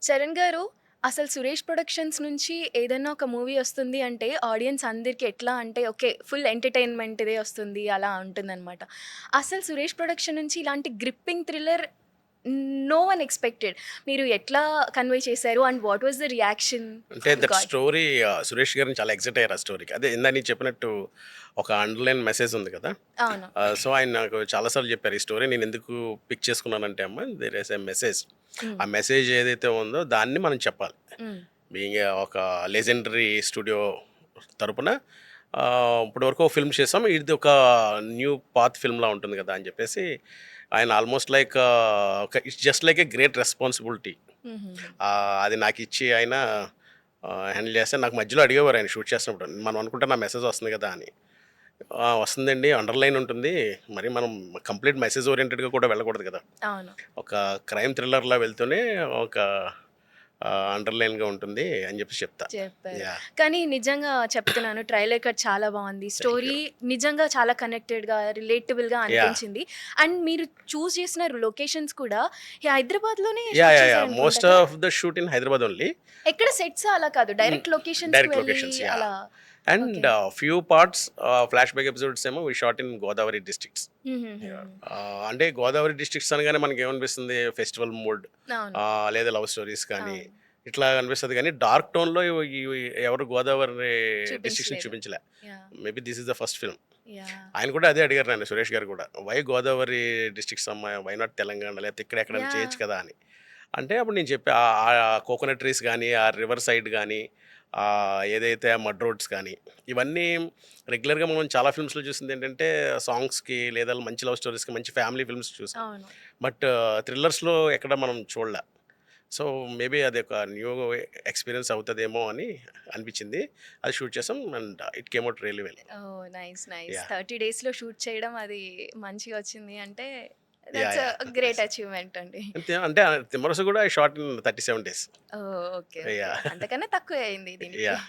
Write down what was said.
చరణ్ గారు, అసలు 'సురేష్ ప్రొడక్షన్స్' నుంచి ఏదన్నా ఒక మూవీ ఒస్తుంది అంటే, ఆడియన్స్ అందరికి ఎట్లా అంటే, ఓకే. ఫుల్ ఎంటర్‌టైన్‌మెంట్‌దే ఒస్తుంది. అలా ఉంటుందనమాట. అసలు 'సురేష్ ప్రొడక్షన్' నుంచి ఇలాంటి gripping thriller no one expected. మీరు ఎట్లా కన్వే చేశారు? And what was the reaction అంటే you that got? Story Suresh గారిని చాలా ఎక్సైట్ అయ్యారు ఆ స్టోరీకి. అదే ఇందాక నీకు చెప్పినట్టు ఒక అండర్‌లైన్ మెసేజ్ ఉంది కదా! అవును. సో, ఆయన నాకు చాలా సార్లు చెప్పారు. ఈ స్టోరీ నేనెందుకు పిక్ చేసుకున్నానంటే అమ్మ దేర్ ఈస్ ఎ మెసేజ్. హ్మ్. ఆ మెసేజ్ ఏదైతే ఉందో దాన్ని మనం చెప్పాలి. హ్మ్. బీయింగ్ ఒక లెజెండరీ స్టూడియో తరపున ఇప్పటి వరకు ఒక ఫిల్మ్ చేసాం. ఇది ఒక న్యూ పాత్ ఫిల్మ్‌లా ఉంటుంది కదా! అని చెప్పేసి ఆయన almost like it's just like a great responsibility. హుహుహు. అది నాకిచ్చి ఆయన హ్యాండిల్ చేస్తే నాకు మధ్యలో అడిగేవారు ఆయన షూట్ చేస్తున్నప్పుడు. మనం అనుకుంటే నా మెసేజ్ వస్తుంది కదా! అని. వస్తుందండి. అండర్‌లైన్ ఉంటుంది. మరి మనం కంప్లీట్ మెసేజ్ ఓరియెంటెడ్‌గా కూడా వెళ్ళకూడదు కదా! అవును. ఒక క్రైమ్ థ్రిల్లర్‌లా వెళ్తూనే ఒక అండర్‌లైన్‌గా ఉంటుంది అని చెప్పేసి చెప్తా. చెప్పారు. యాహ్! కానీ నిజంగా చెప్తున్నాను ట్రైలర్ కట్ చాలా బావుంది. Thank story you. నిజంగా చాలా కనెక్టెడ్‌గా, రిలేటబుల్‌గా యాహ్! అనిపించింది. అండ్ మీరు చేసిన లొకేషన్స్ కూడా హైదరాబాద్‌లోనే యాహ్! Shoot yeah! యాహ్! చేశారనుకుంటా మోస్ట్ కదా! Of the shoot in Hyderabad only. ఎక్కడ సెట్స్ అలా కాదు. హ్మ్. డైరెక్ట్ లొకేషన్స్‌కి డైరెక్ట్ వెళ్ళి లొకేషన్స్. యాహ్! అలా and okay. Few parts flash back episodes ఏమో we shot in Godavari districts. Yeah! హుహుహుహు. అంటే గోదావరి డిస్ట్రిక్ట్స్ అనగానే మనకేమనిపిస్తుంది ఫెస్టివల్ మూడ్ అవును. లేదా లవ్ స్టోరీస్ కానీ, అవును. ఇట్లా అనిపిస్తది కానీ డార్క్ టోన్‌లో ఇవి ఎవరు గోదావరి డిస్ట్రిక్ట్స్‌ని చూపించలేదు. చూపించలే. Yeah! Maybe this is the first film. Yeah! ఆయన కూడా అదే అడిగారు నన్ను సురేష్ గారు కూడా. వై గోదావరి డిస్ట్రిక్ట్స్ అమ్మా? వై నాట్ తెలంగాణ లేకపోతే ఇక్కడ ఎక్కడైనా యాహ్! చేయొచ్చు కదా! అని. అంటే అప్పుడు నేను చెప్పా కోకోనట్ ట్రీస్ గానీ, ఆ రివర్ సైడ్ గానీ, ఏదైతే మడ్ రోడ్స్ కానీ, ఇవన్నీ రెగ్యులర్‌గా మనం చాలా ఫిల్మ్స్‌లో చూసిందేంటంటే సాంగ్స్‌కి లేదా మంచి లవ్ స్టోరీస్‌కి మంచి ఫ్యామిలీ ఫిల్మ్స్ చూసాం. అవును. బట్ థ్రిల్లర్స్‌లో ఎక్కడ మనం చూడలే. సో, మేబీ అదొక న్యూ ఎక్స్‌పీరియన్స్ అవుతదేమో అని అనిపించింది. అది షూట్ చేసాం and it came out really well. Oh! Nice. Nice. Yeah! 30 డేస్‌లో షూట్ చేయడం అది మంచిగా వచ్చింది అంటే yeah! That's yeah! Great yes. Achievement అండి. అంతే అంటే 'తిమ్మరసు' కూడా I shot in 37 days. Oh! Okay. Okay. Yeah! అంతకన్నా తక్కువే అయింది దీనికి. యాహ్!